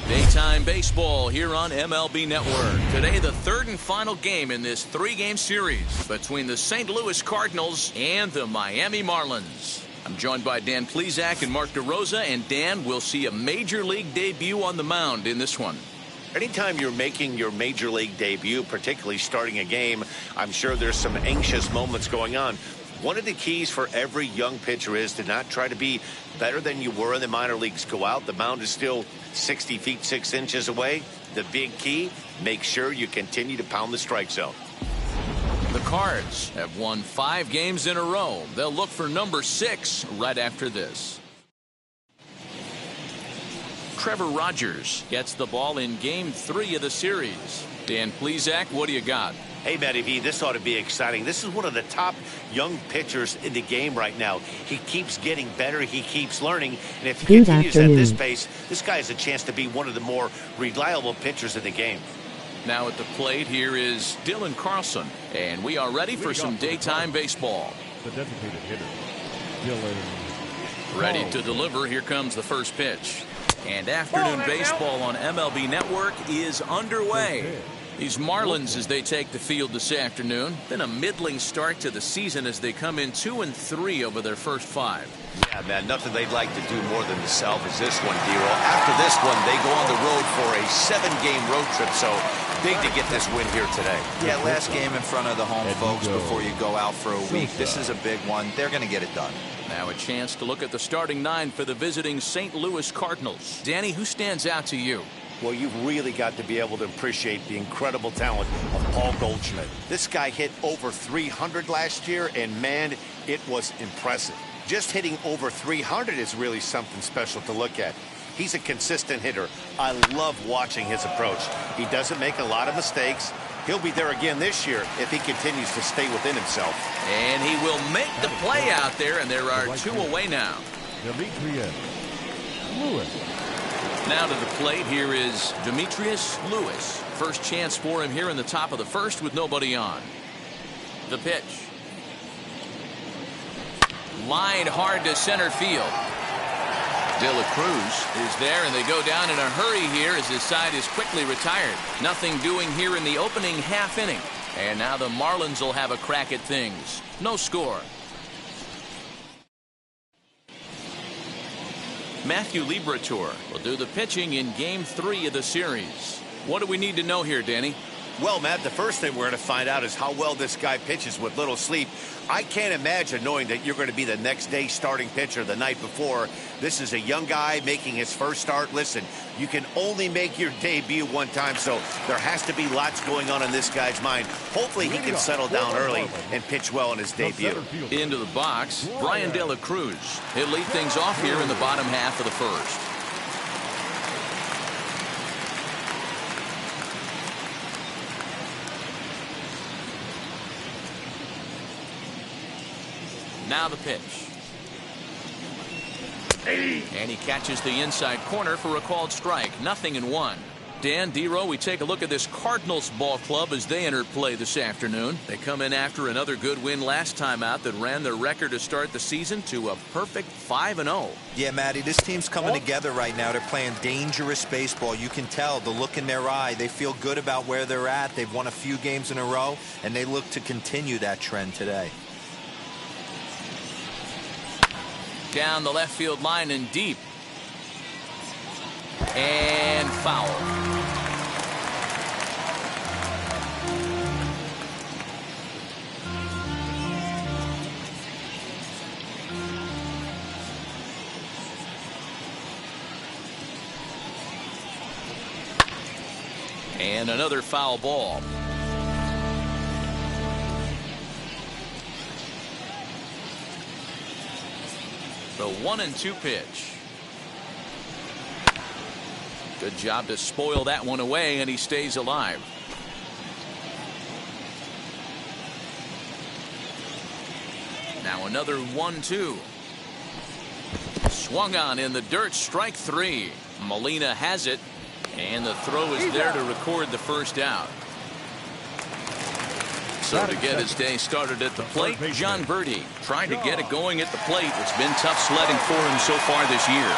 Daytime baseball here on MLB Network. Today, the third and final game in this three-game series between the St. Louis Cardinals and the Miami Marlins. I'm joined by Dan Plesac and Mark DeRosa, and Dan will see a Major League debut on the mound in this one. Anytime you're making your Major League debut, particularly starting a game, I'm sure there's some anxious moments going on. One of the keys for every young pitcher is to not try to be better than you were in the minor leagues. Go out, the mound is still 60 feet 6 inches away. The big key, make sure you continue to pound the strike zone. The Cards have won 5 games in a row. They'll look for number 6 right after this. Trevor Rogers gets the ball in game 3 of the series. Dan Plesac, what do you got? Hey, Matty V, this ought to be exciting. This is one of the top young pitchers in the game right now. He keeps getting better. He keeps learning. And if he continues at this pace, this guy has a chance to be one of the more reliable pitchers in the game. Now at the plate, here is Dylan Carlson. And we are ready for some daytime baseball. The designated hitter, Dylan. Ready to deliver. Here comes the first pitch. And afternoon baseball on MLB Network is underway. These Marlins, as they take the field this afternoon, been a middling start to the season as they come in 2-3 over their first 5. Yeah, man, nothing they'd like to do more than to salvage this one, D-Roll. After this one, they go on the road for a 7-game road trip, so big to get this win here today. Yeah, last game in front of the home folks before you go out for a week. This is a big one. They're going to get it done. Now a chance to look at the starting 9 for the visiting St. Louis Cardinals. Danny, who stands out to you? Well, you've really got to be able to appreciate the incredible talent of Paul Goldschmidt. This guy hit over 300 last year, and man, it was impressive. Just hitting over 300 is really something special to look at. He's a consistent hitter. I love watching his approach. He doesn't make a lot of mistakes. He'll be there again this year if he continues to stay within himself. And he will make the play out there, and there are 2 away now. Demetrius Lewis. Now to the plate, here is Demetrius Lewis. First chance for him here in the top of the first with nobody on. The pitch. Line hard to center field. De La Cruz is there, and they go down in a hurry here as his side is quickly retired. Nothing doing here in the opening half inning. And now the Marlins will have a crack at things. No score. Matthew Liberatore will do the pitching in game 3 of the series. What do we need to know here, Danny? Well, Matt, the first thing we're going to find out is how well this guy pitches with little sleep. I can't imagine knowing that you're going to be the next day starting pitcher the night before. This is a young guy making his first start. Listen, you can only make your debut one time, so there has to be lots going on in this guy's mind. Hopefully he can settle down early and pitch well in his debut. Into the box, Brian De La Cruz. He'll lead things off here in the bottom half of the first. Now the pitch. And he catches the inside corner for a called strike. 0-1. Dan, D-Row, we take a look at this Cardinals ball club as they enter play this afternoon. They come in after another good win last time out that ran their record to start the season to a perfect 5-0. Yeah, Matty, this team's coming together right now. They're playing dangerous baseball. You can tell the look in their eye. They feel good about where they're at. They've won a few games in a row, and they look to continue that trend today. Down the left field line and deep. And foul. And another foul ball. The 1-2 pitch. Good job to spoil that one away, and he stays alive. Now another 1-2. Swung on in the dirt, strike 3. Molina has it, and the throw is there to record the first out. So to get his day started at the plate, John Birdie trying to get it going at the plate. It's been tough sledding for him so far this year.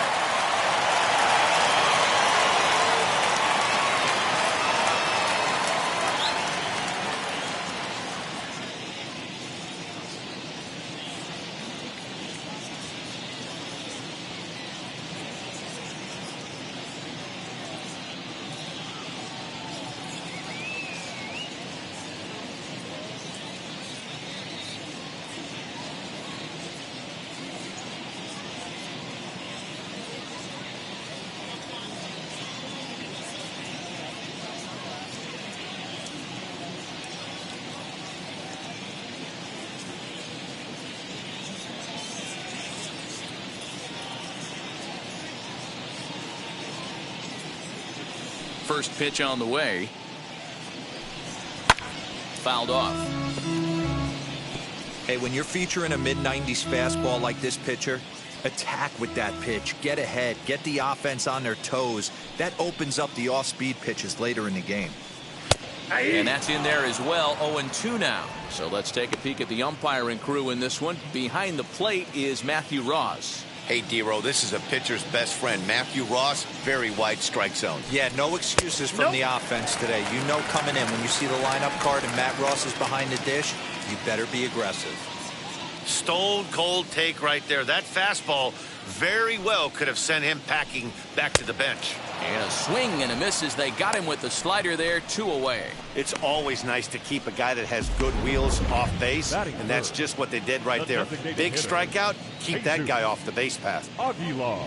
First pitch on the way. Fouled off. Hey, when you're featuring a mid-90s fastball like this pitcher, attack with that pitch. Get ahead. Get the offense on their toes. That opens up the off-speed pitches later in the game. And that's in there as well. 0-2 now. So let's take a peek at the umpiring crew in this one. Behind the plate is Matthew Ross. Hey, D-Row, this is a pitcher's best friend. Matthew Ross, very wide strike zone. Yeah, no excuses from the offense today. You know coming in when you see the lineup card and Matt Ross is behind the dish, you better be aggressive. Stone cold take right there. That fastball very well could have sent him packing back to the bench. And a swing and a miss as they got him with the slider there. 2 away. It's always nice to keep a guy that has good wheels off base, and that's just what they did right there. Big strikeout, keep that guy off the base path. Aguilar.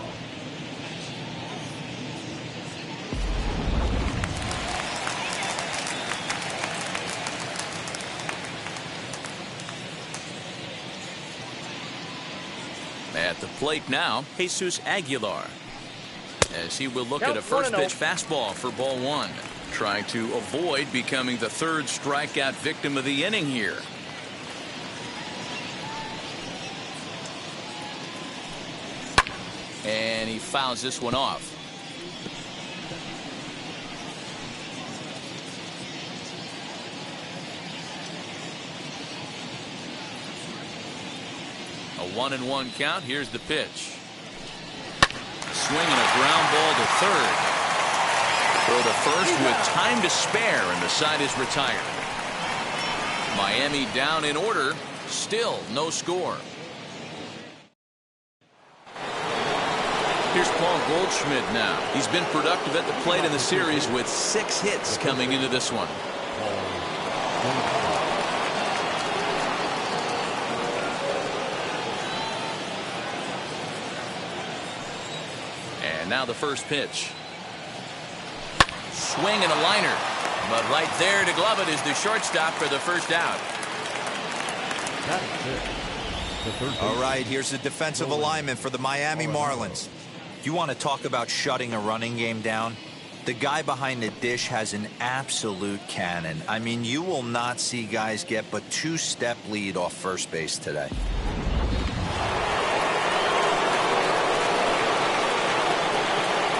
At the plate now, Jesus Aguilar, as he will look at a first pitch fastball for ball 1, trying to avoid becoming the third strikeout victim of the inning here. And he fouls this one off. A 1-1 count. Here's the pitch. Swinging a ground ball to third. For the first with time to spare, and the side is retired. Miami down in order. Still no score. Here's Paul Goldschmidt now. He's been productive at the plate in the series with 6 hits coming into this one. Now the first pitch. Swing and a liner. But right there to glove it is the shortstop for the first out. All right, here's the defensive alignment for the Miami Marlins. You want to talk about shutting a running game down? The guy behind the dish has an absolute cannon. I mean, you will not see guys get but 2-step lead off first base today.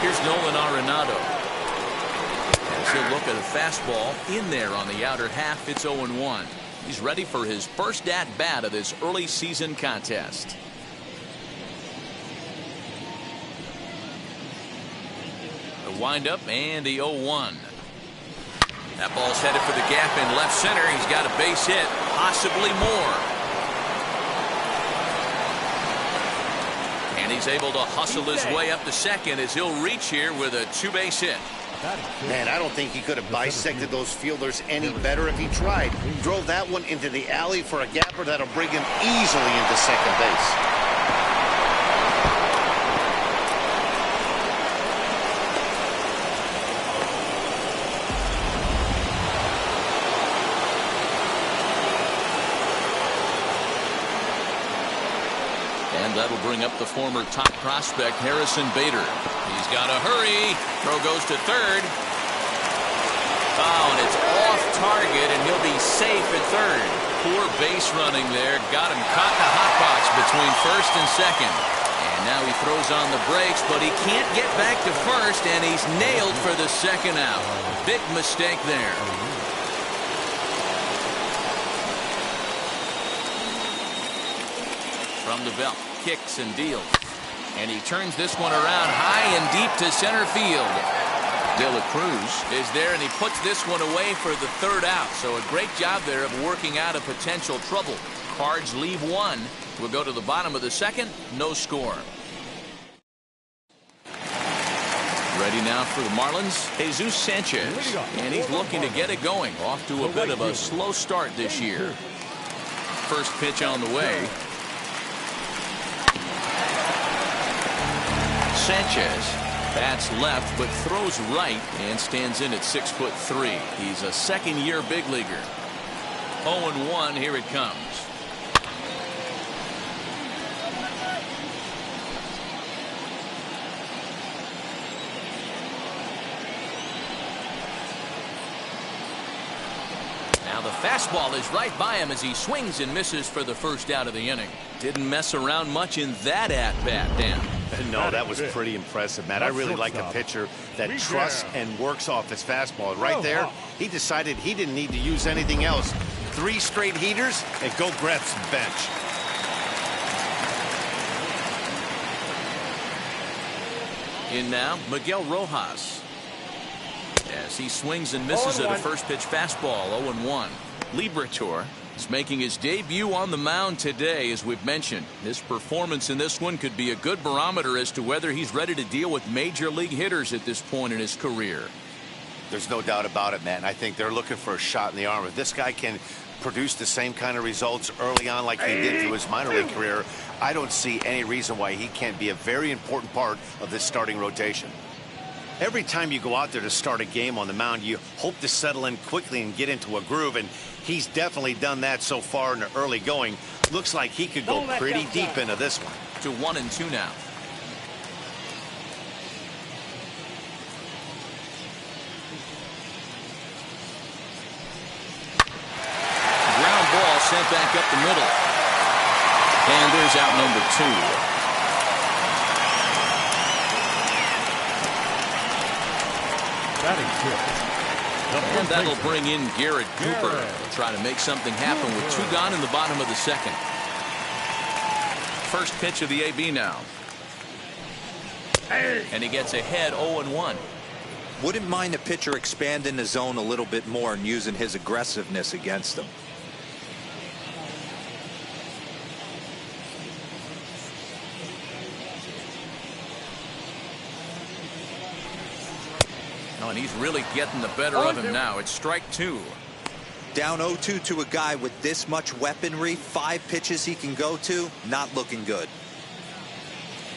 Here's Nolan Arenado. As he'll look at a fastball in there on the outer half. It's 0-1. He's ready for his first at-bat of this early season contest. The windup and the 0-1. That ball's headed for the gap in left center. He's got a base hit, possibly more. And he's able to hustle his way up to second as he'll reach here with a two-base hit. Man, I don't think he could have bisected those fielders any better if he tried. Drove that one into the alley for a gapper that'll bring him easily into second base. And that'll bring up the former top prospect, Harrison Bader. He's got to hurry. Throw goes to third. Oh, and it's off target, and he'll be safe at third. Poor base running there. Got him caught in the hot box between first and second. And now he throws on the brakes, but he can't get back to first, and he's nailed for the second out. Big mistake there. From the belt, kicks and deals. And he turns this one around high and deep to center field. De La Cruz is there, and he puts this one away for the third out. So a great job there of working out a potential trouble. Cards leave one. We'll go to the bottom of the second. No score. Ready now for the Marlins, Jesus Sanchez. And he's looking to get it going. Off to a bit of a slow start this year. First pitch on the way. Sanchez bats left but throws right and stands in at 6'3". He's a second-year big leaguer. 0-1. Here it comes. Now the fastball is right by him as he swings and misses for the first out of the inning. Didn't mess around much in that at-bat, Dan. No, that was pretty impressive, Matt. I really like a pitcher that trusts and works off his fastball. Right there, he decided he didn't need to use anything else. 3 straight heaters and go grab some bench. In now, Miguel Rojas. As he swings and misses at a first pitch fastball. 0-1. Liberatore is making his debut on the mound today. As we've mentioned, his performance in this one could be a good barometer as to whether he's ready to deal with major league hitters at this point in his career. There's no doubt about it, man. I think they're looking for a shot in the arm. If this guy can produce the same kind of results early on like he did through his minor league career, I don't see any reason why he can't be a very important part of this starting rotation. Every time you go out there to start a game on the mound, you hope to settle in quickly and get into a groove, and he's definitely done that so far in the early going. Looks like he could go pretty deep into this one. To 1-2 now. Ground ball sent back up the middle. And there's out number 2. And that'll bring in Garrett Cooper to try to make something happen with 2 gone in the bottom of the second. First pitch of the AB now. And he gets ahead 0-1. Wouldn't mind a pitcher expanding the zone a little bit more and using his aggressiveness against them. Oh, and he's really getting the better of him now. It's strike 2. Down 0-2 to a guy with this much weaponry, 5 pitches he can go to, not looking good.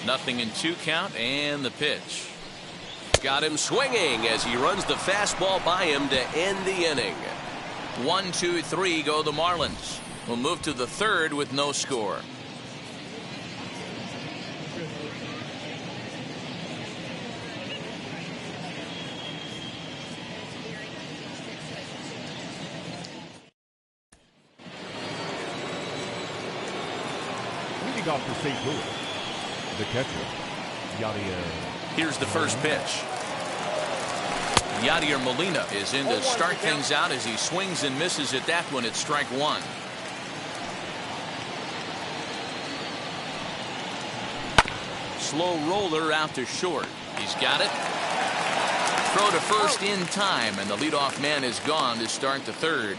Nothing in 2 count, and the pitch. Got him swinging as he runs the fastball by him to end the inning. 1-2-3 go the Marlins. We'll move to the third with no score. Leading off for St. Louis, the catcher, Yadier Here's the first pitch. Yadier Molina is in to start things out as he swings and misses at that one at strike one. Slow roller out to short. He's got it. Throw to first in time, and the leadoff man is gone to start the third.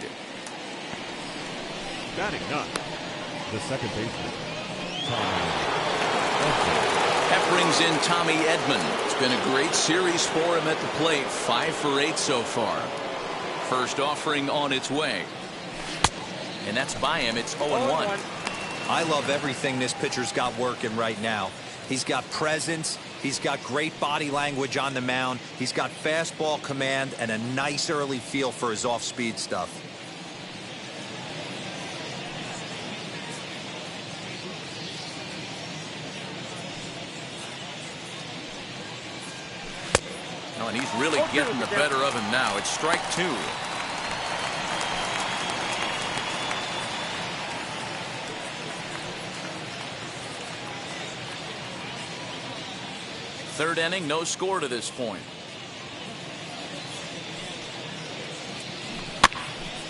Batting up, the second baseman, That brings in Tommy Edman. It's been a great series for him at the plate. 5 for 8 so far. First offering on its way. And that's by him. It's 0-1. I love everything this pitcher's got working right now. He's got presence. He's got great body language on the mound. He's got fastball command and a nice early feel for his off-speed stuff. Oh, and he's really getting the better of him now. It's strike two. Third inning, no score to this point.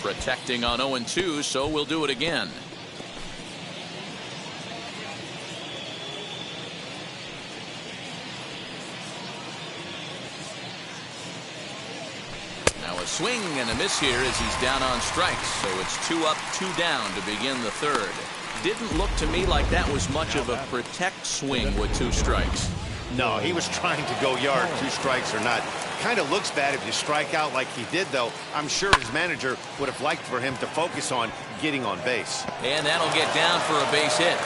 Protecting on 0-2, so we'll do it again. Now a swing and a miss here as he's down on strikes, so it's 2 up, 2 down to begin the third. Didn't look to me like that was much of a protect swing with 2 strikes. No, he was trying to go yard, 2 strikes or not. Kind of looks bad if you strike out like he did, though. I'm sure his manager would have liked for him to focus on getting on base. And that'll get down for a base hit.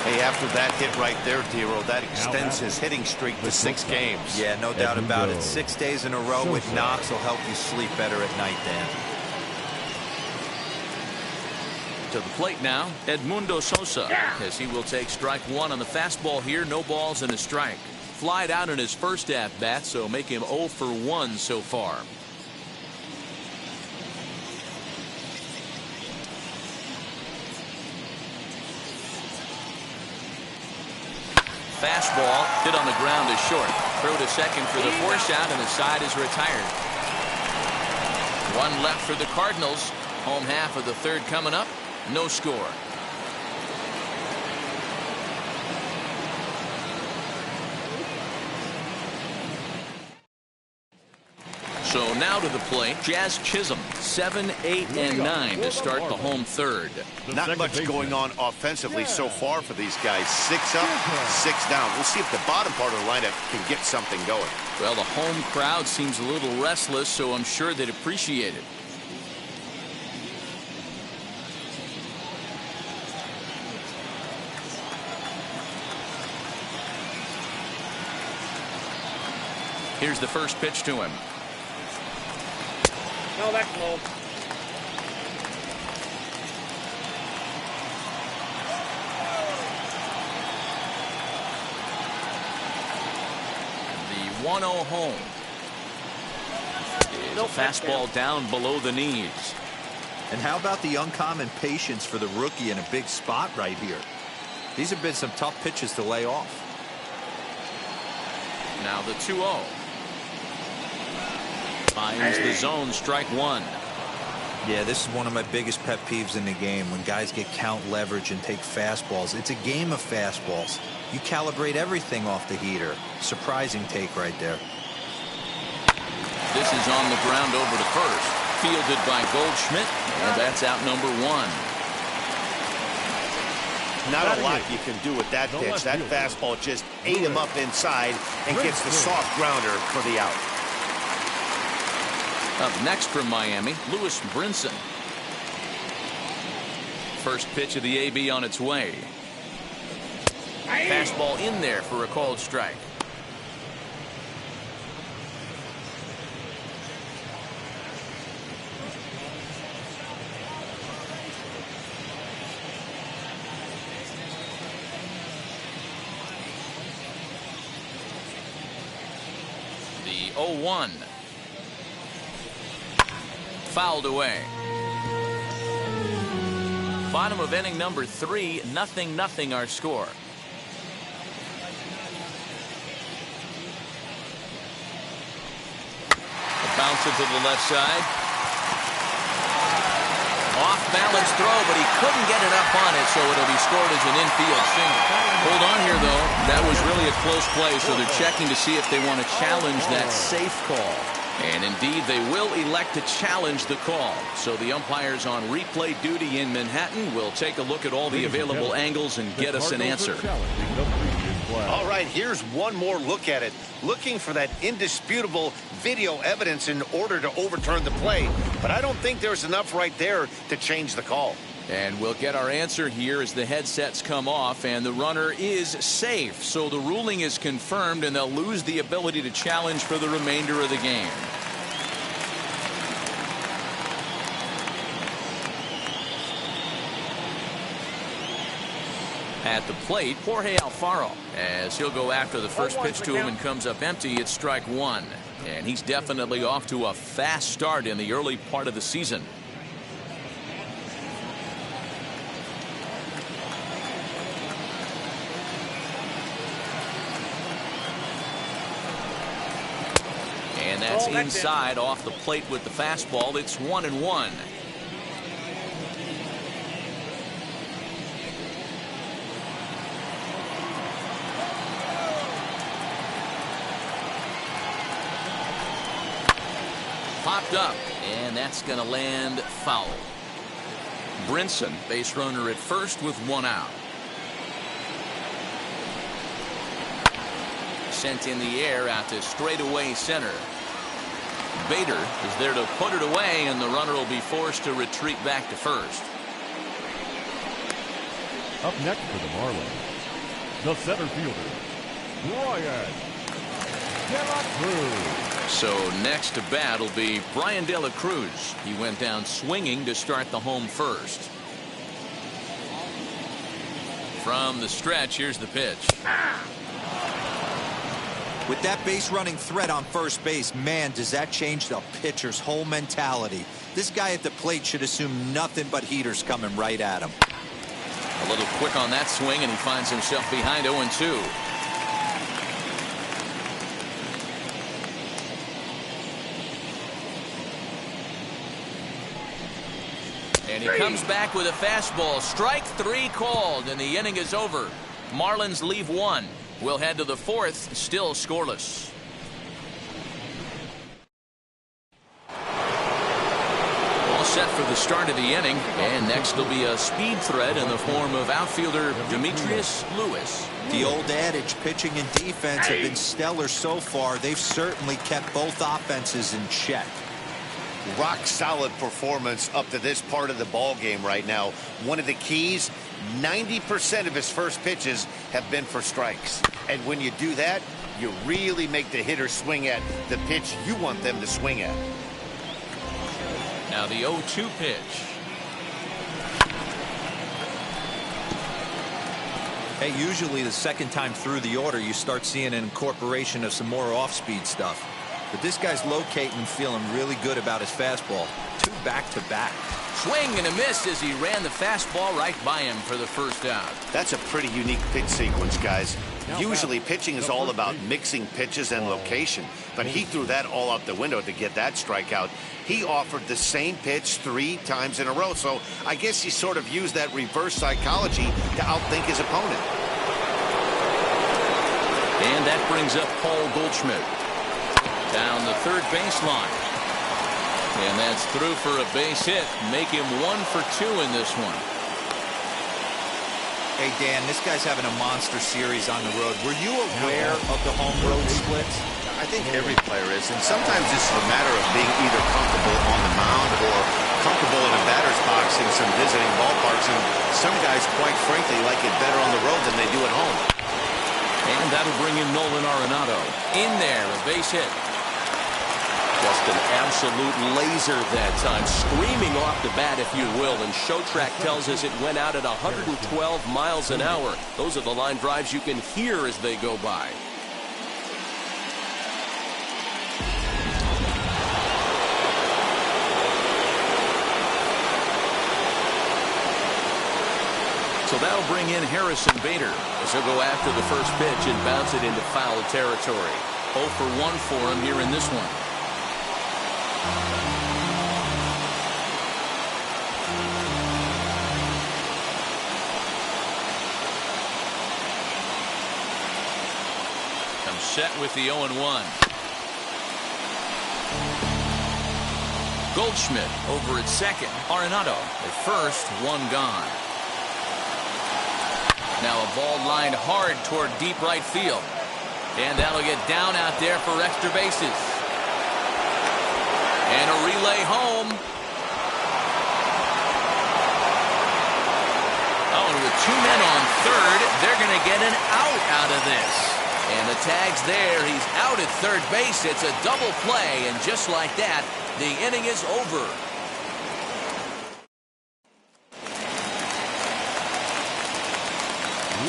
Hey, after that hit right there, Dero, that extends his hitting streak to 6 games. Yeah, no doubt about it. 6 days in a row with knocks will help you sleep better at night, Dan. To the plate now, Edmundo Sosa, as he will take strike one on the fastball here. No balls and a strike. Flied out in his first at bat, so make him 0 for 1 so far. Fastball hit on the ground is short. Throw to second for the force out, and the side is retired. 1 left for the Cardinals. Home half of the third coming up. No score. So now to the plate, Jazz Chisholm, 7, 8, and 9 to start the home third. Not much going on offensively so far for these guys. 6 up, 6 down. We'll see if the bottom part of the lineup can get something going. Well, the home crowd seems a little restless, so I'm sure they'd appreciate it. Here's the first pitch to him. No, that's low. The 1-0 home. Is a fastball down below the knees. And how about the uncommon patience for the rookie in a big spot right here? These have been some tough pitches to lay off. Now the 2-0. Finds the zone, strike one. Yeah, this is one of my biggest pet peeves in the game, when guys get count leverage and take fastballs. It's a game of fastballs. You calibrate everything off the heater. Surprising take right there. This is on the ground over to first. Fielded by Goldschmidt, and that's out number 1. Not a lot you can do with that pitch. That fastball just ate him up inside and gets the soft grounder for the out. Up next from Miami, Lewis Brinson. First pitch of the AB on its way. Fastball in there for a called strike. The 0-1. Fouled away. Bottom of inning number 3, 0-0 our score. Bounce it to the left side. Off-balance throw, but he couldn't get it up on it, so it'll be scored as an infield single. Hold on here, though. That was really a close play, so they're checking to see if they want to challenge that safe call. And indeed, they will elect to challenge the call. So the umpires on replay duty in Manhattan will take a look at all the available angles and get us an answer. All right, here's one more look at it. Looking for that indisputable video evidence in order to overturn the play. But I don't think there's enough right there to change the call. And we'll get our answer here as the headsets come off, and the runner is safe. So the ruling is confirmed, and they'll lose the ability to challenge for the remainder of the game. At the plate, Jorge Alfaro, as he'll go after the first pitch to him and comes up empty. It's strike one, and he's definitely off to a fast start in the early part of the season. And that's inside off the plate with the fastball. It's 1-1. Popped up, and that's going to land foul. Brinson, base runner at first with one out. Sent in the air out to straightaway center. Bader is there to put it away, and the runner will be forced to retreat back to first. Up next for the Marlins, the center fielder, Ryan De La Cruz. So next to bat will be Brian De La Cruz. He went down swinging to start the home first. From the stretch, here's the pitch. With that base running threat on first base, man, does that change the pitcher's whole mentality. This guy at the plate should assume nothing but heaters coming right at him. A little quick on that swing, and he finds himself behind 0-2. And he comes back with a fastball. Strike three called, and the inning is over. Marlins leave one. We'll head to the fourth, still scoreless. All set for the start of the inning, and next will be a speed threat in the form of outfielder Demetrius Lewis. The old adage, pitching and defense have been stellar so far. They've certainly kept both offenses in check. Rock solid performance up to this part of the ball game right now. One of the keys, 90% of his first pitches have been for strikes. And when you do that, you really make the hitter swing at the pitch you want them to swing at. Now the 0-2 pitch. Hey, usually the second time through the order, you start seeing an incorporation of some more off-speed stuff. But this guy's locating and feeling really good about his fastball. Two back-to-back. Swing and a miss as he ran the fastball right by him for the first out. That's a pretty unique pitch sequence, guys. Usually pitching is all about mixing pitches and location, but he threw that all out the window to get that strikeout. He offered the same pitch 3 times in a row, so I guess he sort of used that reverse psychology to outthink his opponent. And that brings up Paul Goldschmidt down the third baseline. And that's through for a base hit. Make him 1 for 2 in this one. Hey, Dan, this guy's having a monster series on the road. Were you aware of the home-road splits? I think every player is, and sometimes this is a matter of being either comfortable on the mound or comfortable in a batter's box in some visiting ballparks, and some guys, quite frankly, like it better on the road than they do at home. And that'll bring in Nolan Arenado. In there, a base hit. Just an absolute laser that time, screaming off the bat, if you will, and Showtrack tells us it went out at 112 miles an hour. Those are the line drives you can hear as they go by. So that'll bring in Harrison Bader as he'll go after the first pitch and bounce it into foul territory. 0 for 1 for him here in this one. Comes set with the 0-1. Goldschmidt over at second. Arenado at first, one gone. Now a ball lined hard toward deep right field. And that'll get down out there for extra bases. And a relay home. Oh, and with 2 men on third, they're going to get an out of this. And the tag's there. He's out at third base. It's a double play. And just like that, the inning is over.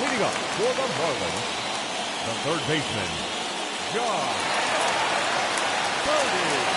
Leading up for the Marlins, the third baseman, John Birdie.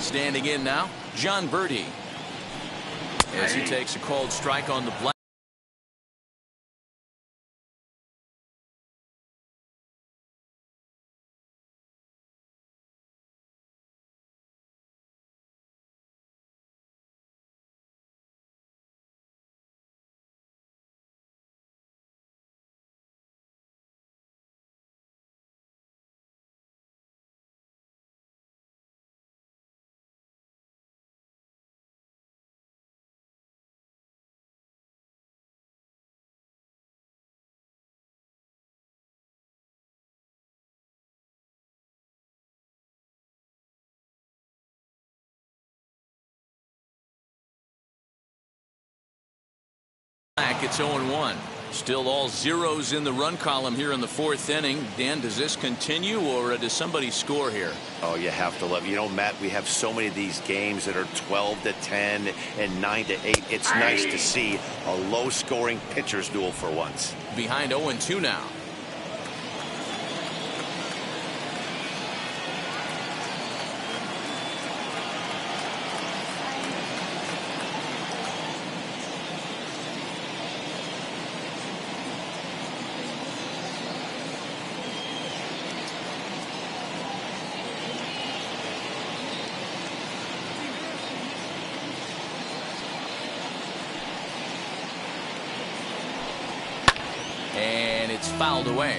Standing in now, John Birdie, as he takes a called strike on the black. It's 0-1. Still all zeros in the run column here in the fourth inning. Dan, does this continue or does somebody score here? Oh, you have to love. You know, Matt, we have so many of these games that are 12-10 and 9-8. It's nice to see a low-scoring pitcher's duel for once. Behind 0-2 now. And it's fouled away.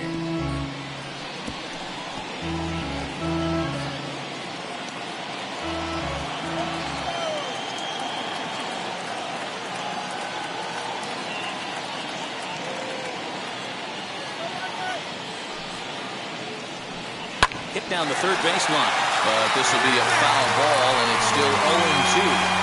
Hit down the third baseline, but this will be a foul ball, and it's still 0-2.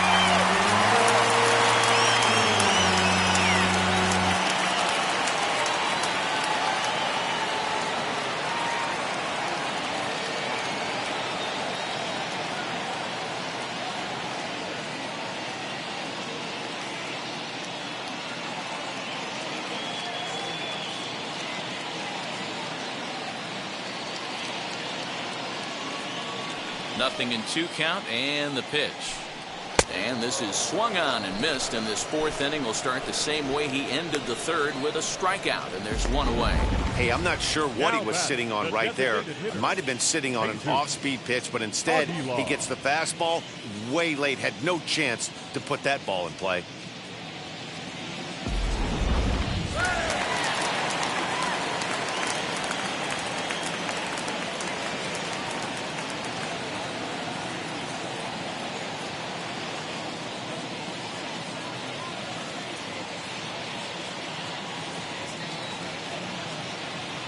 Nothing in 2 count, and the pitch. And this is swung on and missed, and this fourth inning will start the same way he ended the third, with a strikeout, and there's one away. Hey, I'm not sure what he was sitting on right there. Might have been sitting on an off-speed pitch, but instead he gets the fastball way late, had no chance to put that ball in play.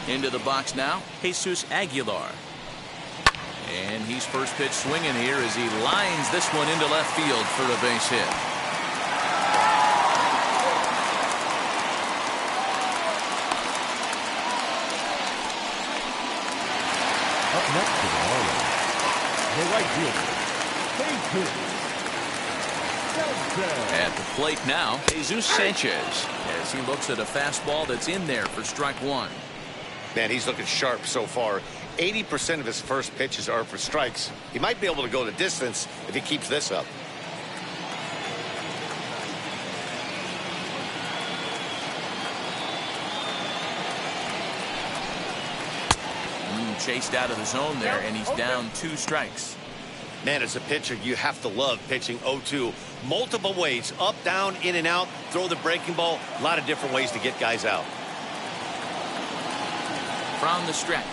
Into the box now, Jesus Aguilar. And he's first pitch swinging here as he lines this one into left field for a base hit. Up next to the Marlins, the right fielder, Sanchez. At the plate now, Jesus Sanchez, as he looks at a fastball that's in there for strike one. Man, he's looking sharp so far. 80% of his first pitches are for strikes. He might be able to go the distance if he keeps this up. Chased out of the zone there, and he's down 2 strikes. Man, as a pitcher, you have to love pitching 0-2. Multiple ways, up, down, in and out, throw the breaking ball. A lot of different ways to get guys out. From the stretch.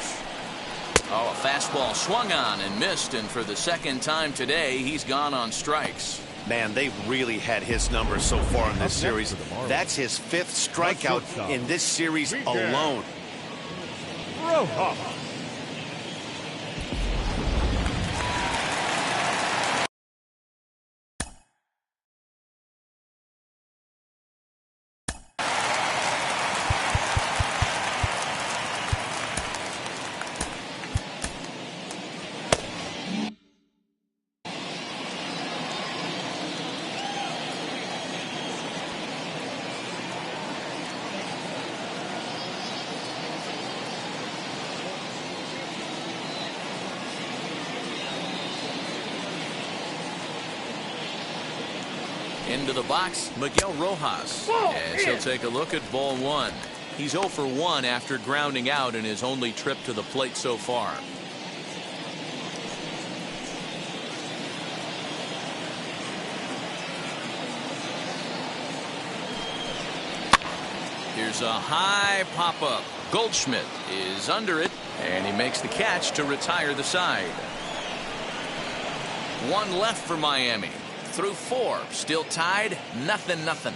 Oh, a fastball swung on and missed, and for the second time today, he's gone on strikes. Man, they've really had his numbers so far in this series. That's his 5th strikeout in this series alone. Rojas. Into the box, Miguel Rojas, as he'll take a look at ball 1. He's 0 for 1 after grounding out in his only trip to the plate so far. Here's a high pop-up. Goldschmidt is under it, and he makes the catch to retire the side. 1 left for Miami. Through 4, still tied, 0-0.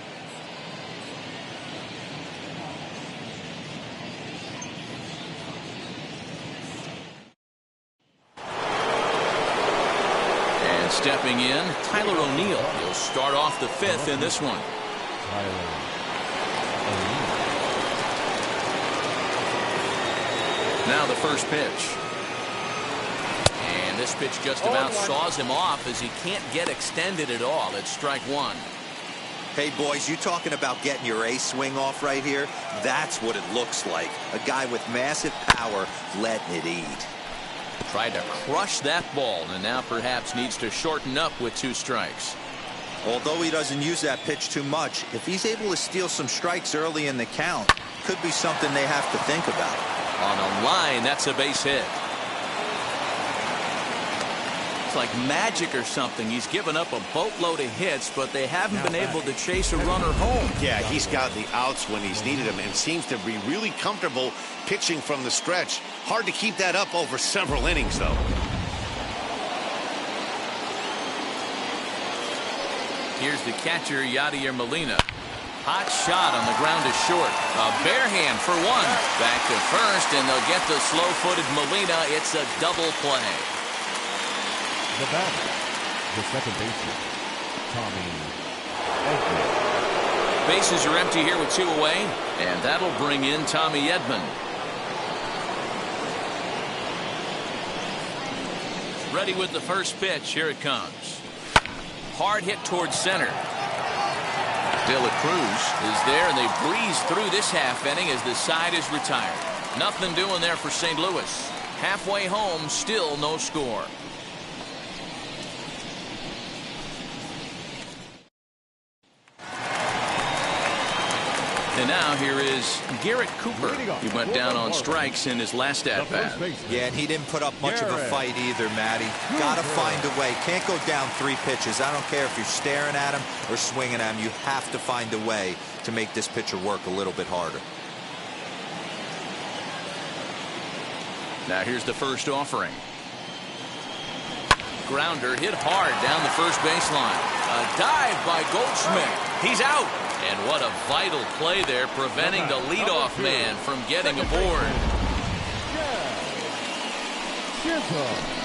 And stepping in, Tyler O'Neill. He'll start off the 5th in this one. Now the first pitch. This pitch just about saws him off as he can't get extended at all. It's strike 1. Hey, boys, you talking about getting your ace swing off right here? That's what it looks like. A guy with massive power letting it eat. Tried to crush that ball and now perhaps needs to shorten up with 2 strikes. Although he doesn't use that pitch too much, if he's able to steal some strikes early in the count, could be something they have to think about. On a line, that's a base hit. Like magic or something. He's given up a boatload of hits, but they haven't been able to chase a runner home. Yeah, he's got the outs when he's needed them and seems to be really comfortable pitching from the stretch. Hard to keep that up over several innings, though. Here's the catcher, Yadier Molina. Hot shot on the ground is short. A bare hand for 1. Back to first, and they'll get the slow-footed Molina. It's a double play. The batter, the second baseman, Tommy Edman. Bases are empty here with 2 away, and that'll bring in Tommy Edman. Ready with the first pitch. Here it comes. Hard hit towards center. De La Cruz is there, and they breeze through this half inning as the side is retired. Nothing doing there for St. Louis. Halfway home, still no score. And now here is Garrett Cooper. He went down on strikes in his last at-bat. Yeah, and he didn't put up much of a fight either, Matty. Got to find a way. Can't go down 3 pitches. I don't care if you're staring at him or swinging at him. You have to find a way to make this pitcher work a little bit harder. Now here's the first offering. Grounder hit hard down the first baseline. A dive by Goldschmidt. He's out. And what a vital play there, preventing the leadoff man from getting aboard. Chisholm.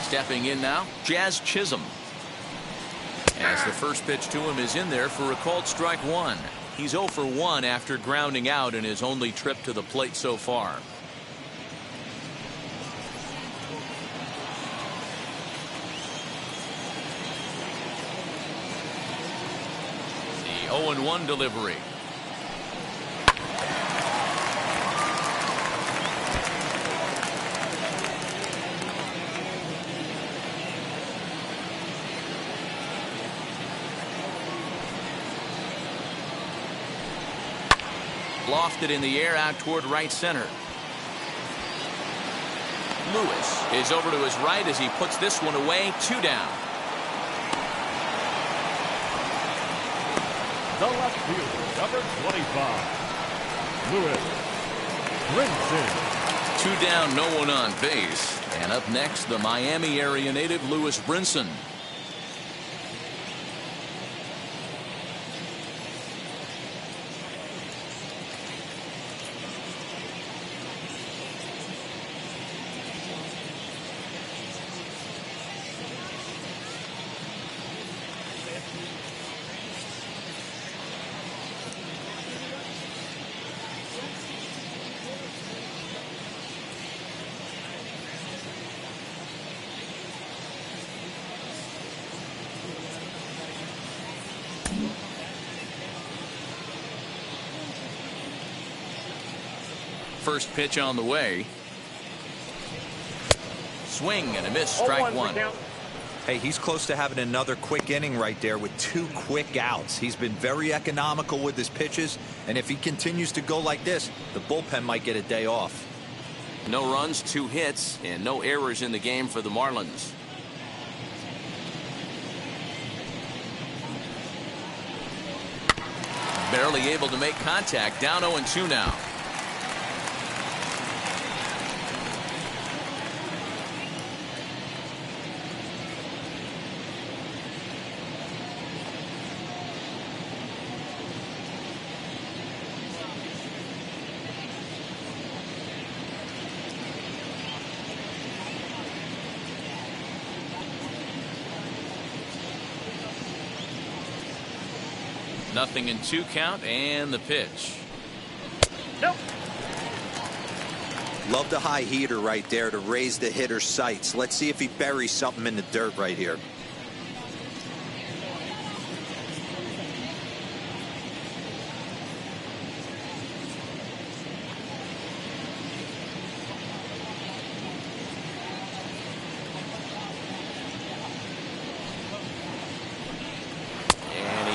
Stepping in now, Jazz Chisholm. As the first pitch to him is in there for a called strike one. He's 0 for 1 after grounding out in his only trip to the plate so far. 0-1 delivery. Lofted in the air out toward right center. Lewis is over to his right as he puts this one away. 2 down. The left fielder, number 25, Lewis Brinson. 2 down, no one on base. And up next, the Miami area native Lewis Brinson. First pitch on the way. Swing and a miss. Strike 1. Hey, he's close to having another quick inning right there with 2 quick outs. He's been very economical with his pitches, and if he continues to go like this, the bullpen might get a day off. No runs, 2 hits, and no errors in the game for the Marlins. Barely able to make contact. Down 0-2 now. Nothing in 2 count, and the pitch. Nope. Love the high heater right there to raise the hitter's sights. Let's see if he buries something in the dirt right here.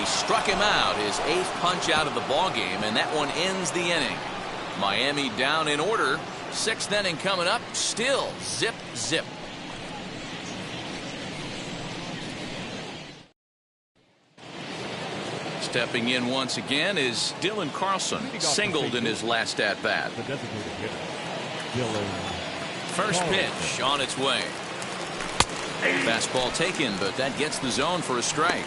Struck him out, his 8th punch out of the ball game, and that one ends the inning. Miami down in order. 6th inning coming up. Still zip zip. Stepping in once again is Dylan Carlson, singled in his last at bat. The designated hitter, Dylan. First pitch on its way. Fastball taken, but that gets the zone for a strike.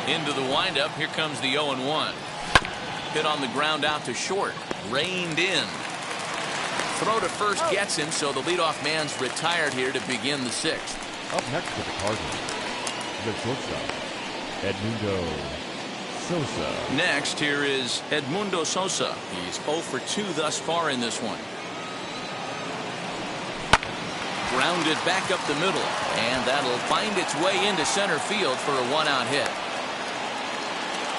Into the windup. Here comes the 0-1. Hit on the ground out to short. Reined in. Throw to first gets him, so the leadoff man's retired here to begin the 6th. Up next for the Cardinals, the shortstop, Edmundo Sosa. Next, here is Edmundo Sosa. He's 0 for 2 thus far in this one. Grounded back up the middle, and that'll find its way into center field for a 1-out hit.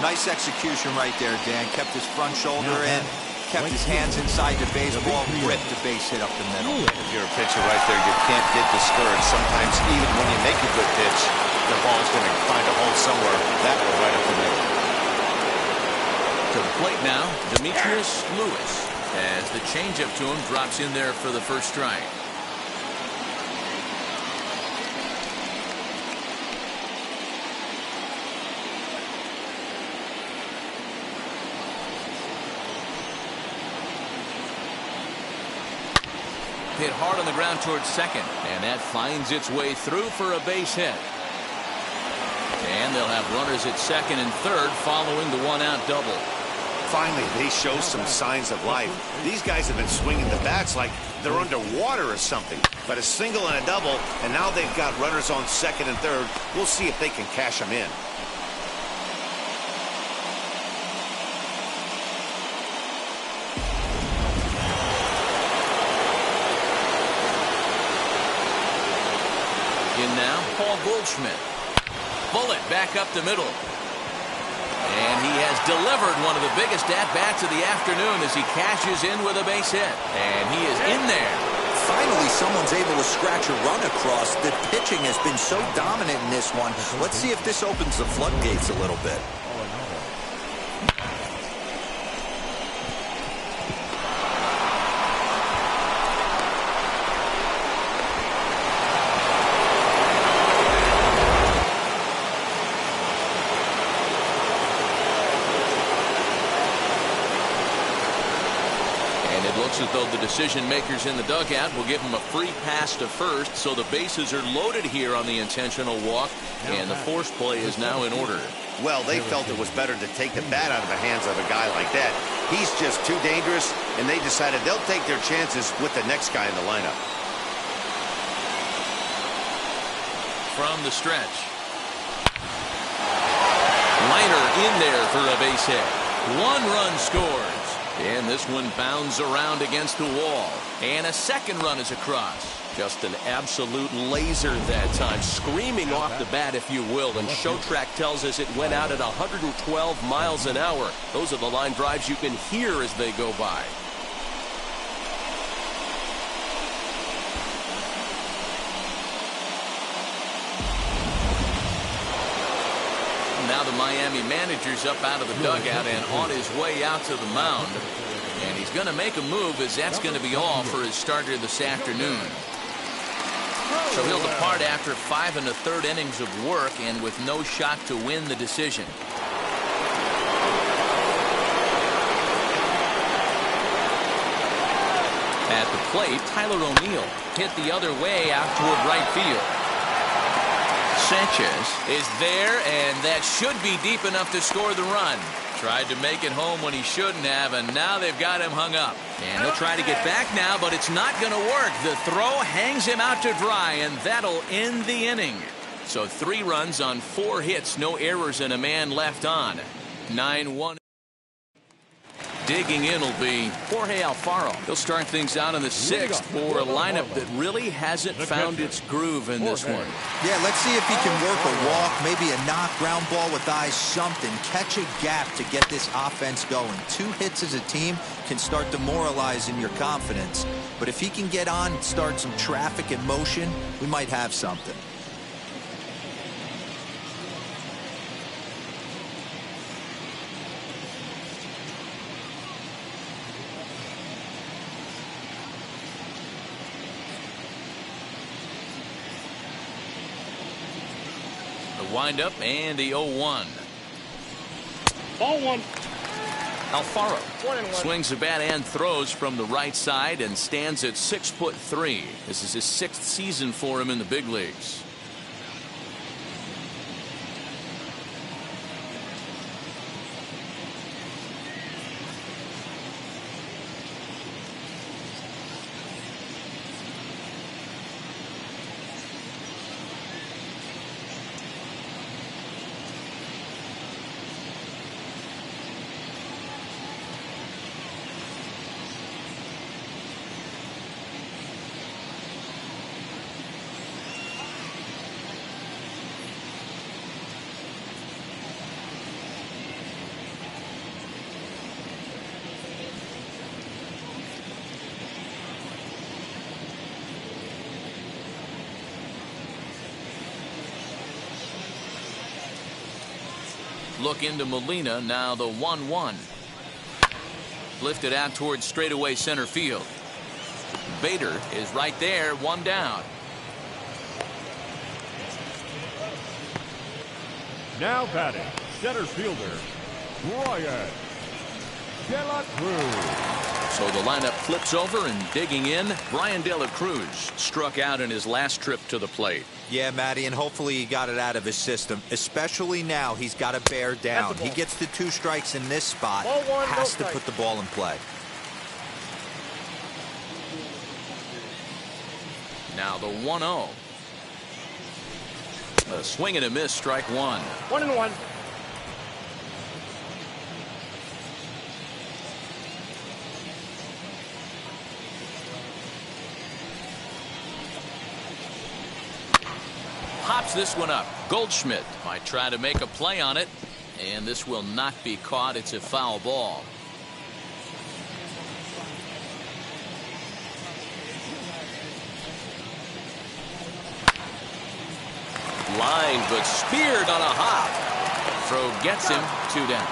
Nice execution right there, Dan. Kept his front shoulder in, kept his hands inside the baseball, ripped the base hit up the middle. If you're a pitcher right there, you can't get discouraged. Sometimes even when you make a good pitch, the ball's going to find a hole somewhere. That was right up the middle. To the plate now, Demetrius Lewis, as the changeup to him drops in there for the first strike. Hit hard on the ground towards second, and that finds its way through for a base hit. And they'll have runners at second and third following the 1-out double. Finally, they show some signs of life. These guys have been swinging the bats like they're underwater or something. But a single and a double, and now they've got runners on second and third. We'll see if they can cash them in. now, Paul Goldschmidt. Bullet back up the middle. And he has delivered one of the biggest at-bats of the afternoon as he cashes in with a base hit. And he is in there. Finally, someone's able to scratch a run across. The pitching has been so dominant in this one. Let's see if this opens the floodgates a little bit. As though the decision makers in the dugout will give him a free pass to first, so the bases are loaded here on the intentional walk, and the force play is now in order. Well, they felt it was better to take the bat out of the hands of a guy like that. He's just too dangerous, and they decided they'll take their chances with the next guy in the lineup. From the stretch. Liner in there for a base hit. 1 run scores. And this one bounds around against the wall. And a second run is across. Just an absolute laser that time. Screaming off the bat, if you will. And Showtrack tells us it went out at 112 miles an hour. Those are the line drives you can hear as they go by. Now the Miami manager's up out of the dugout and on his way out to the mound. And he's going to make a move, as that's going to be all for his starter this afternoon. So he'll depart after 5 1/3 innings of work and with no shot to win the decision. At the plate, Tyler O'Neill hit the other way out toward right field. Sanchez is there, and that should be deep enough to score the run. Tried to make it home when he shouldn't have, and now they've got him hung up. And he'll try to get back now, but it's not going to work. The throw hangs him out to dry, and that'll end the inning. So 3 runs on 4 hits, no errors, and a man left on. 9-1. Digging in will be Jorge Alfaro. He'll start things out in the 6th for a lineup that really hasn't found its groove in this one. Yeah, let's see if he can work a walk, maybe a knock, ground ball with eyes, something. Catch a gap to get this offense going. 2 hits as a team can start demoralizing your confidence. But if he can get on and start some traffic in motion, we might have something. Wind up and the 0-1. Ball 1. Alfaro 1-1. swings the bat and throws from the right side and stands at 6'3". This is his 6th season for him in the big leagues. Look into Molina, now the 1-1. Lifted out towards straightaway center field. Bader is right there, 1 down. Now batting, center fielder, Ryan De La Cruz. So the lineup flips over, and digging in, Brian De La Cruz struck out in his last trip to the plate. Yeah, Matty, and hopefully he got it out of his system, especially now he's got to bear down. He gets the 2 strikes in this spot, has to put the ball in play. Now the 1-0. A swing and a miss, strike 1. 1-1. pops this one up. Goldschmidt might try to make a play on it, and this will not be caught. It's a foul ball. Line, but speared on a hop. Throw gets him 2 down.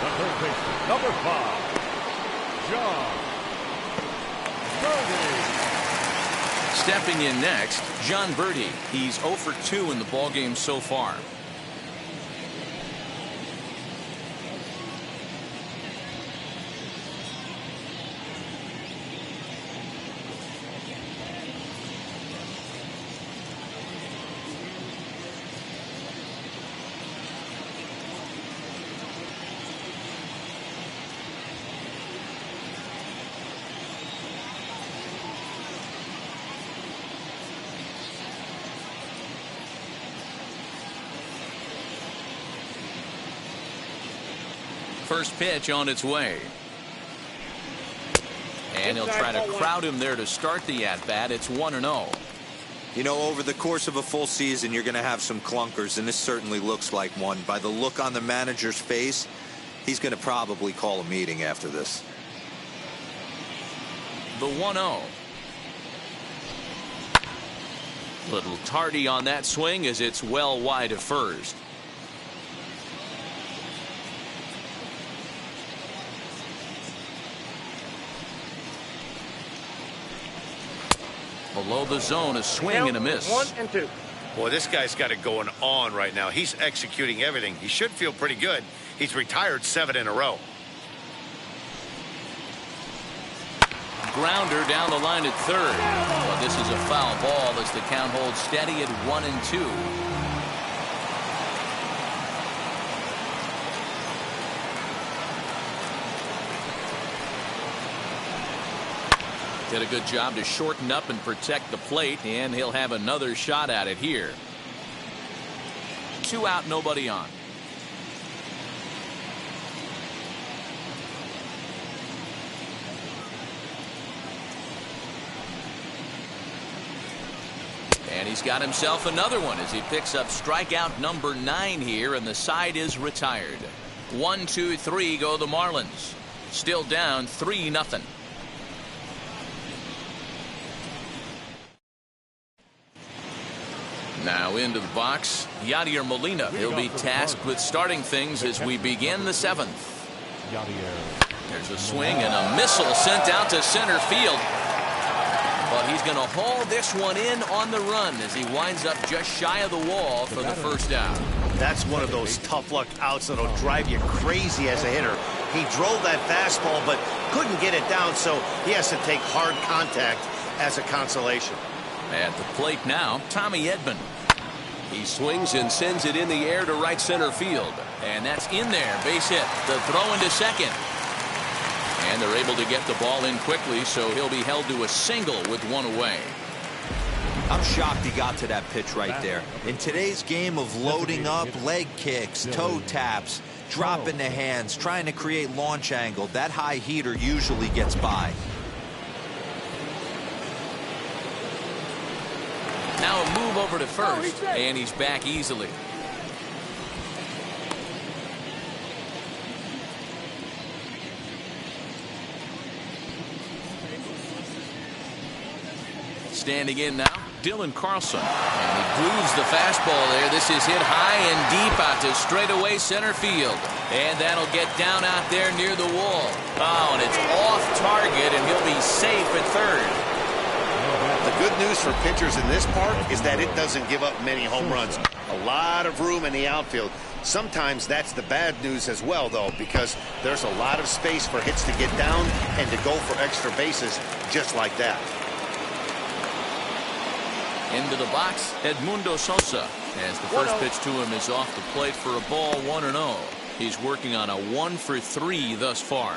The third baseman, number 5, John Birdie. Stepping in next, John Birdie. He's 0 for 2 in the ballgame so far. First pitch on its way. And he'll try to crowd him there to start the at-bat. It's 1-0. You know, over the course of a full season, you're going to have some clunkers, and this certainly looks like one. By the look on the manager's face, he's going to probably call a meeting after this. The 1-0. Little tardy on that swing as it's well wide of first. Below the zone, a swing and a miss. 1-2. Boy, this guy's got it going on right now. He's executing everything. He should feel pretty good. He's retired 7 in a row. Grounder down the line at third. But this is a foul ball as the count holds steady at 1-2. Did a good job to shorten up and protect the plate, and he'll have another shot at it here. 2 out, nobody on. And he's got himself another one as he picks up strikeout number 9 here, and the side is retired. 1, 2, 3 go the Marlins. Still down 3-0. Now into the box, Yadier Molina. He'll be tasked with starting things as we begin the 7th. There's a swing and a missile sent out to center field. But he's going to haul this one in on the run as he winds up just shy of the wall for the first out. That's one of those tough luck outs that'll drive you crazy as a hitter. He drove that fastball but couldn't get it down, so he has to take hard contact as a consolation. At the plate now, Tommy Edman. He swings and sends it in the air to right center field. And that's in there. Base hit. The throw into second. And they're able to get the ball in quickly, so he'll be held to a single with 1 away. I'm shocked he got to that pitch right there. In today's game of loading up, leg kicks, toe taps, dropping the hands, trying to create launch angle, that high heater usually gets by. Now a move over to first, and he's back easily. Standing in now, Dylan Carlson. And he grooves the fastball there. This is hit high and deep out to straightaway center field. And that'll get down out there near the wall. Oh, and it's off target, and he'll be safe at third. The good news for pitchers in this park is that it doesn't give up many home runs. A lot of room in the outfield. Sometimes that's the bad news as well, though, because there's a lot of space for hits to get down and to go for extra bases just like that. Into the box, Edmundo Sosa, as the first pitch to him is off the plate for a ball, 1-0. He's working on a 1 for 3 thus far.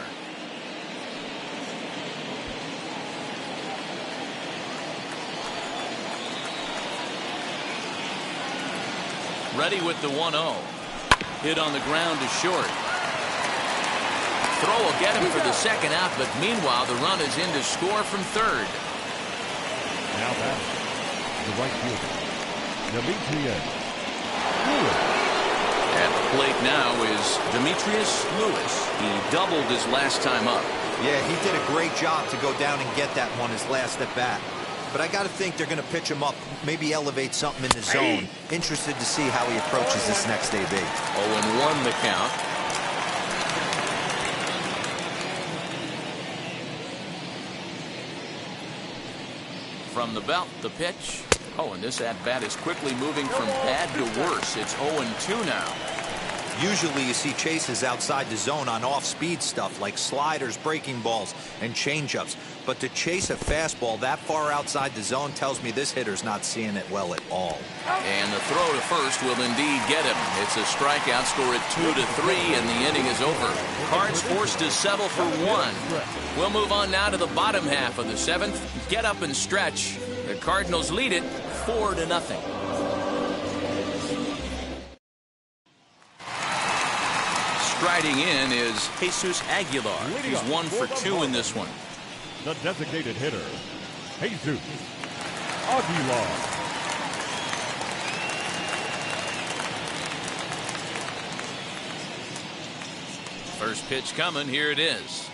Ready with the 1-0. Hit on the ground to short. Throw will get him for the second out, but meanwhile the run is in to score from third. Now batting, the right fielder, Demetrius Lewis. At the plate now is Demetrius Lewis. He doubled his last time up. Yeah, he did a great job to go down and get that one his last at bat. But I got to think they're going to pitch him up, maybe elevate something in the zone. Interested to see how he approaches this next AB. 0-1 the count. From the belt, the pitch. Oh, and this at-bat is quickly moving from bad to worse. It's 0-2 now. Usually you see chases outside the zone on off-speed stuff like sliders, breaking balls, and changeups. But to chase a fastball that far outside the zone tells me this hitter's not seeing it well at all. And the throw to first will indeed get him. It's a strikeout, score at 2-3, and the inning is over. Cards forced to settle for 1. We'll move on now to the bottom half of the 7th. Get up and stretch. The Cardinals lead it 4-0. Striding in is Jesus Aguilar. He's 1 for 2 in this one. The designated hitter, Jesus Aguilar. First pitch coming. Here it is.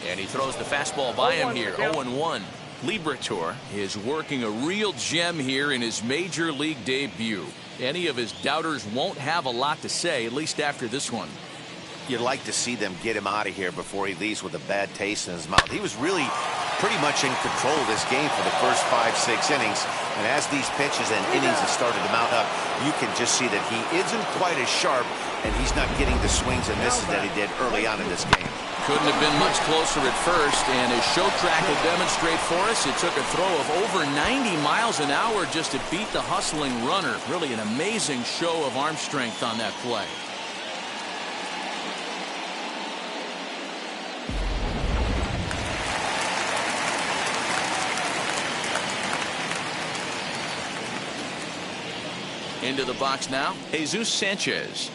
And he throws the fastball by him here. 0-1. Liberatore is working a real gem here in his major league debut. Any of his doubters won't have a lot to say, at least after this one. You'd like to see them get him out of here before he leaves with a bad taste in his mouth. He was really pretty much in control of this game for the first 5-6 innings. And as these pitches and innings have started to mount up, you can just see that he isn't quite as sharp, and he's not getting the swings and misses that he did early on in this game. Couldn't have been much closer at first, and as show track will demonstrate for us, it took a throw of over 90 miles an hour just to beat the hustling runner. Really an amazing show of arm strength on that play. Into the box now, Jesus Sanchez.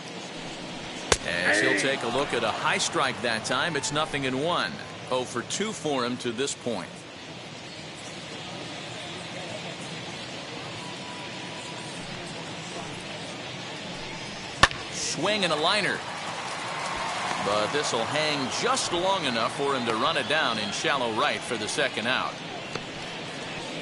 As he'll take a look at a high strike that time, it's 0-1. 0 for 2 for him to this point. Swing and a liner. But this will hang just long enough for him to run it down in shallow right for the second out.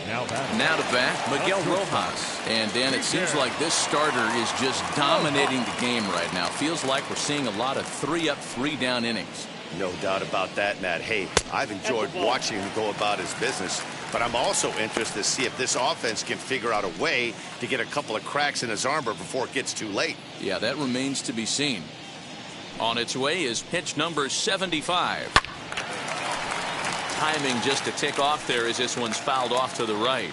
Now to bat, Miguel Rojas. And Dan, it seems like this starter is just dominating the game right now. Feels like we're seeing a lot of 3-up, 3-down innings. No doubt about that, Matt. Hey, I've enjoyed watching him go about his business, but I'm also interested to see if this offense can figure out a way to get a couple of cracks in his armor before it gets too late. Yeah, that remains to be seen. On its way is pitch number 75. Timing just to tick off there as this one's fouled off to the right.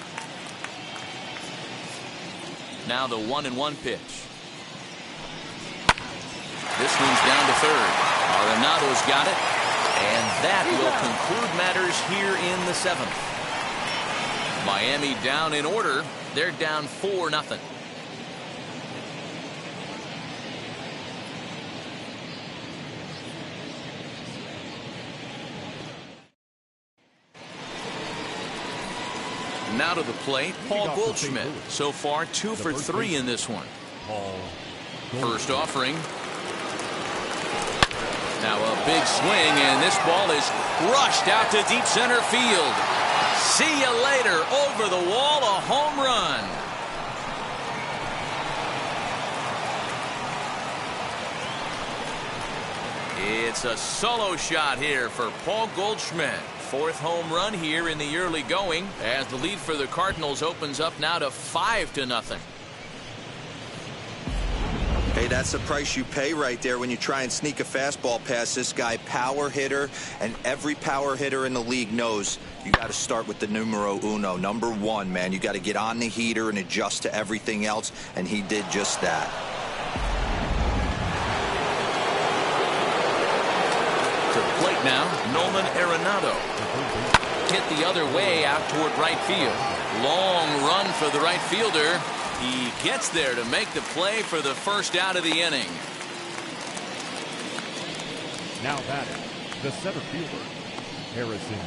Now the 1-1 pitch. This one's down to third. Arenado's got it, and that will conclude matters here in the 7th. Miami down in order. They're down 4-0. Now to the plate, Paul Goldschmidt. So far 2 for 3 in this one. First offering. Now a big swing, and this ball is rushed out to deep center field. See you later. Over the wall, a home run. It's a solo shot here for Paul Goldschmidt. 4th home run here in the early going, as the lead for the Cardinals opens up now to 5-0. Hey, that's the price you pay right there when you try and sneak a fastball past this guy. Power hitter, and every power hitter in the league knows you got to start with the numero uno, number 1, man. You got to get on the heater and adjust to everything else, and he did just that. To the plate now, Nolan Arenado. Hit the other way out toward right field. Long run for the right fielder. He gets there to make the play for the first out of the inning. Now batting, the center fielder, Harrison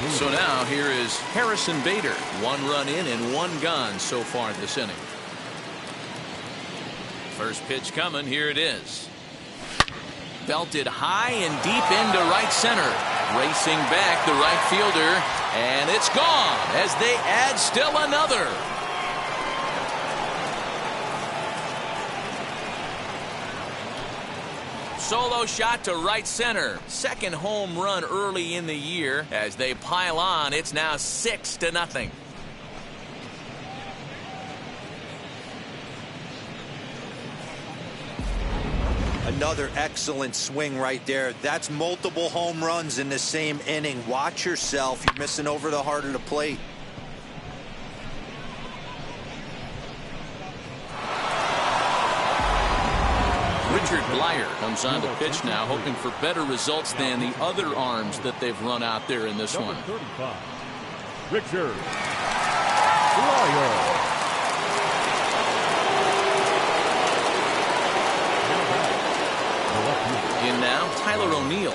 So now here is Harrison Bader. 1 run in and 1 gone so far this inning. First pitch coming. Here it is. Belted high and deep into right center. Racing back the right fielder, and it's gone as they add still another. Solo shot to right center. Second home run early in the year. As they pile on, it's now 6-0. Another excellent swing right there. That's multiple home runs in the same inning. Watch yourself. You're missing over the heart of the plate. Richard Blyer comes on the pitch now, hoping for better results than the other arms that they've run out there in this one. 35, Richard Blyer. In now, Tyler O'Neill.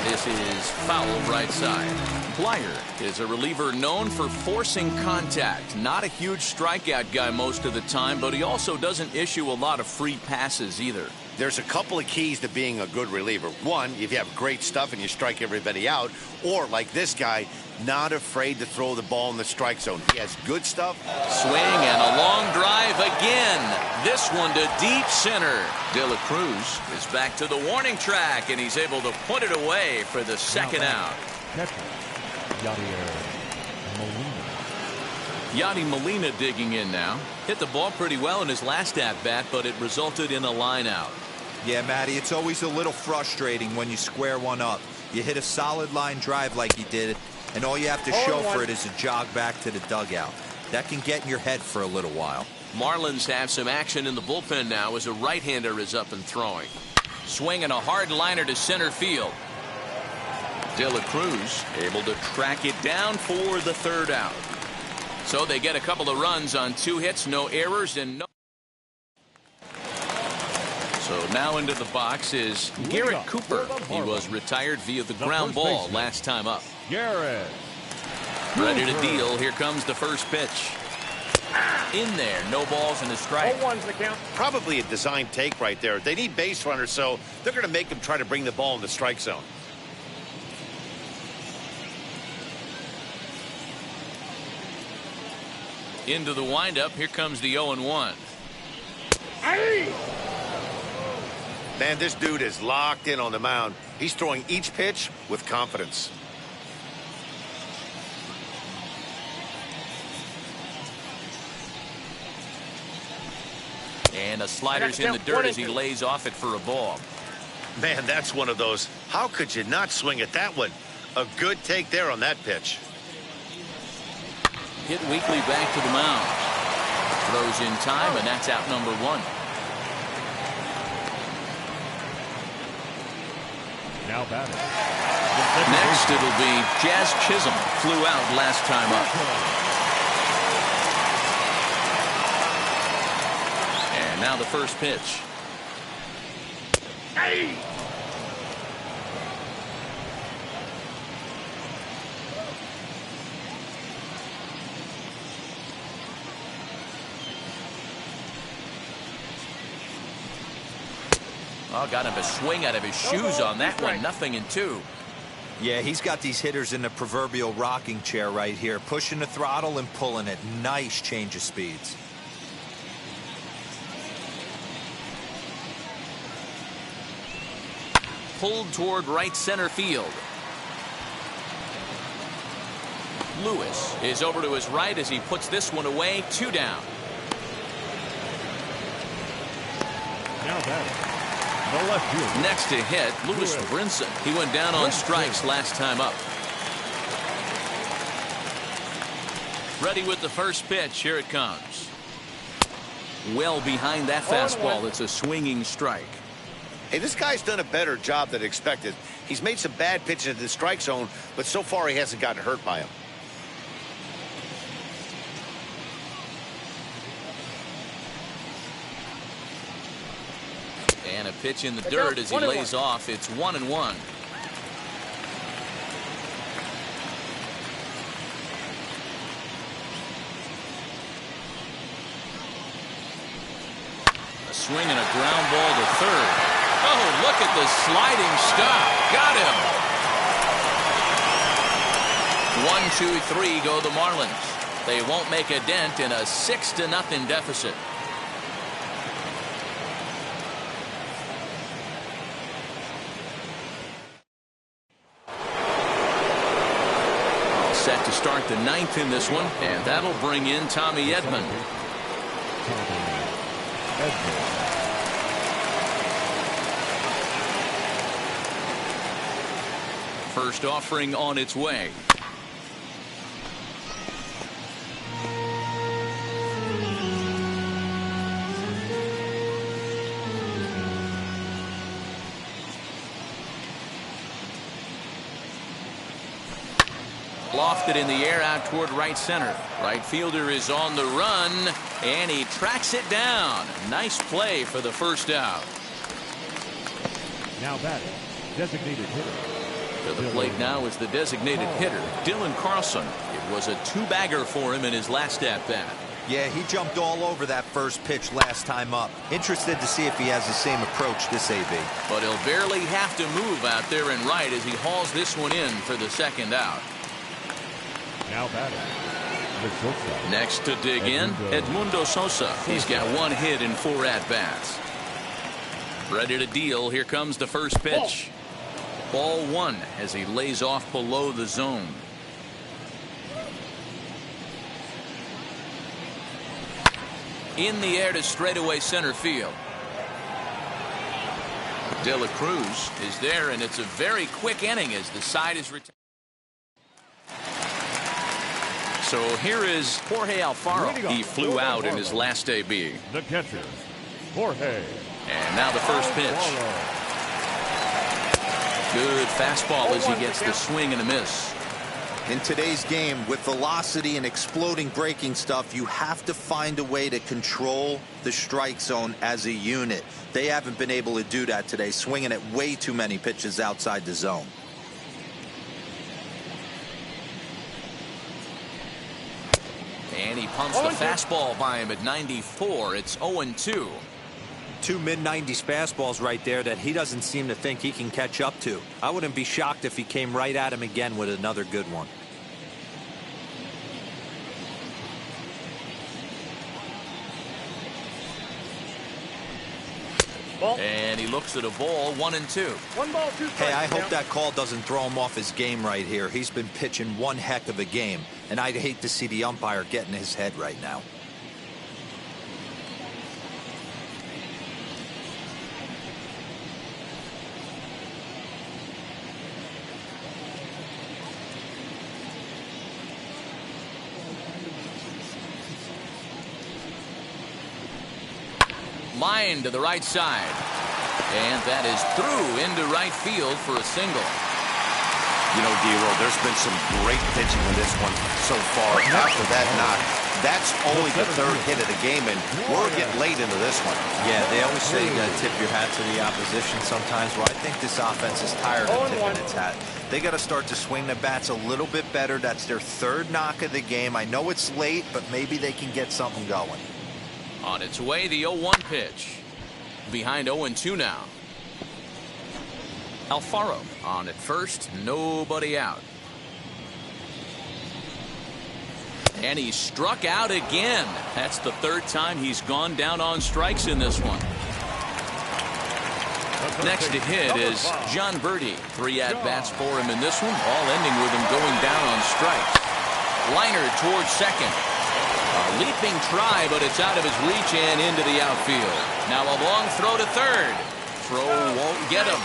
This is foul right side. Blyer is a reliever known for forcing contact. Not a huge strikeout guy most of the time, but he also doesn't issue a lot of free passes either. There's a couple of keys to being a good reliever. One, if you have great stuff and you strike everybody out, or like this guy, not afraid to throw the ball in the strike zone. He has good stuff. Swing and a long drive again. This one to deep center. De La Cruz is back to the warning track, and he's able to put it away for the second out. Yadi Molina digging in now. Hit the ball pretty well in his last at-bat, but it resulted in a line out. Yeah, Matty, it's always a little frustrating when you square one up. You hit a solid line drive like he did, and all you have to show for it is a jog back to the dugout. That can get in your head for a little while. Marlins have some action in the bullpen now as a right-hander is up and throwing. Swinging a hard liner to center field. De La Cruz able to track it down for the third out. So they get a couple of runs on 2 hits, no errors, and no. So now into the box is Garrett Cooper. He was retired via the ground ball last time up. Garrett. Ready to deal. Here comes the first pitch. In there, no balls and a strike. 0-1's the count. Probably a design take right there. They need base runners, so they're going to make them try to bring the ball in the strike zone. Into the windup. Here comes the 0-1. Hey! Man, this dude is locked in on the mound. He's throwing each pitch with confidence. And a slider's in the dirt as he lays off it for a ball. Man, that's one of those. How could you not swing at that one? A good take there on that pitch. Hit weakly back to the mound. Throws in time, and that's out number 1. Now batting. Next, it'll be Jazz Chisholm. Flew out last time up. And now the first pitch. Hey! Oh, got him a swing out of his shoes on that one. 0-2. Yeah, he's got these hitters in the proverbial rocking chair right here, pushing the throttle and pulling it. Nice change of speeds. Pulled toward right center field. Lewis is over to his right as he puts this one away. 2 down. Now batting. The left field. Next to hit, Lewis Brinson. He went down on strikes last time up. Ready with the first pitch. Here it comes. Well behind that fastball. It's a swinging strike. Hey, this guy's done a better job than expected. He's made some bad pitches in the strike zone, but so far he hasn't gotten hurt by them. And a pitch in the dirt as he lays off. It's 1-1. swing and a ground ball to third. Oh, look at the sliding stop. Got him. 1-2-3 go the Marlins. They won't make a dent in a 6-0 deficit. All set to start the ninth in this one, and that'll bring in Tommy Edman. First offering on its way. Lofted in the air out toward right center. Right fielder is on the run, and he tracks it down. Nice play for the first out. Now batting, designated hitter. To the plate now is the designated hitter, Dylan Carlson. It was a two-bagger for him in his last at-bat. Yeah, he jumped all over that first pitch last time up. Interested to see if he has the same approach this AB. But he'll barely have to move out there in right as he hauls this one in for the second out. Now batting, the shortstop. Next to dig in, Edmundo Sosa. He's got one hit in 4 at-bats. Ready to deal. Here comes the first pitch. Ball 1 as he lays off below the zone. In the air to straightaway center field. De La Cruz is there, and it's a very quick inning as the side is retired. So here is Jorge Alfaro. He flew out in his last AB. The catcher, Jorge. And now the first pitch. Good fastball as he gets the swing and a miss. In today's game, with velocity and exploding breaking stuff, you have to find a way to control the strike zone as a unit. They haven't been able to do that today, swinging at way too many pitches outside the zone. And he pumps the fastball by him at 94. It's 0-2. 2 mid-90s fastballs right there that he doesn't seem to think he can catch up to. I wouldn't be shocked if he came right at him again with another good one. And he looks at a ball, 1-2. 1 ball, 2 strikes. Hey, I hope that call doesn't throw him off his game right here. He's been pitching one heck of a game, and I'd hate to see the umpire get in his head right now. Line to the right side. And that is through into right field for a single. You know, D-Roll, there's been some great pitching in this one so far. After that knock, that's only the 3rd hit of the game, and we're getting late into this one. Yeah, they always say you gotta tip your hat to the opposition sometimes. Well, I think this offense is tired of tipping its hat. They got to start to swing the bats a little bit better. That's their 3rd knock of the game. I know it's late, but maybe they can get something going. On its way, the 0-1 pitch. Behind 0-2 now. Alfaro on at first, nobody out. And he struck out again. That's the 3rd time he's gone down on strikes in this one. Next to hit is John Birdie. 3 at-bats for him in this one, all ending with him going down on strikes. Liner towards second. A leaping try, but it's out of his reach and into the outfield. Now a long throw to third. Throw won't get him.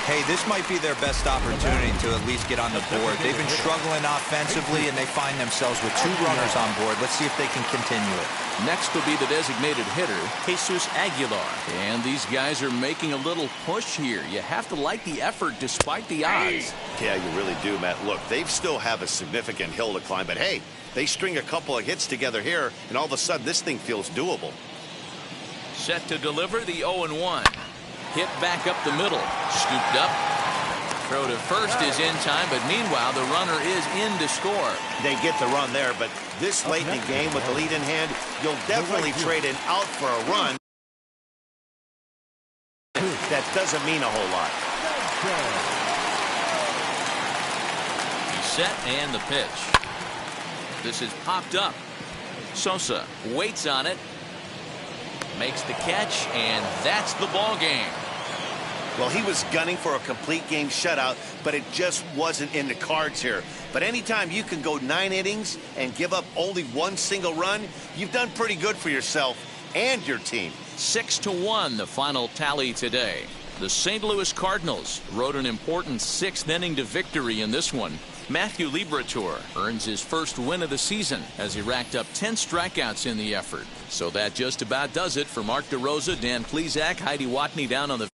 Hey, this might be their best opportunity to at least get on the board. They've been struggling offensively, and they find themselves with 2 runners on board. Let's see if they can continue it. Next will be the designated hitter, Jesus Aguilar. And these guys are making a little push here. You have to like the effort despite the odds. Yeah, you really do, Matt. Look, they still have a significant hill to climb, but hey, they string a couple of hits together here, and all of a sudden this thing feels doable. Set to deliver the 0-1. Hit back up the middle. Scooped up. Throw to first is in time, but meanwhile the runner is in to score. They get the run there, but this late in the game with the lead in hand, you'll definitely trade an out for a run. That doesn't mean a whole lot. He's set and the pitch. This is popped up. Sosa waits on it, makes the catch, and that's the ball game. Well, he was gunning for a complete game shutout, but it just wasn't in the cards here. But anytime you can go 9 innings and give up only 1 single run, you've done pretty good for yourself and your team. 6-1 the final tally today. The St. Louis Cardinals rode an important 6th inning to victory in this one. Matthew Liberatore earns his first win of the season as he racked up 10 strikeouts in the effort. So that just about does it for Mark DeRosa, Dan Plesac, Heidi Watney down on the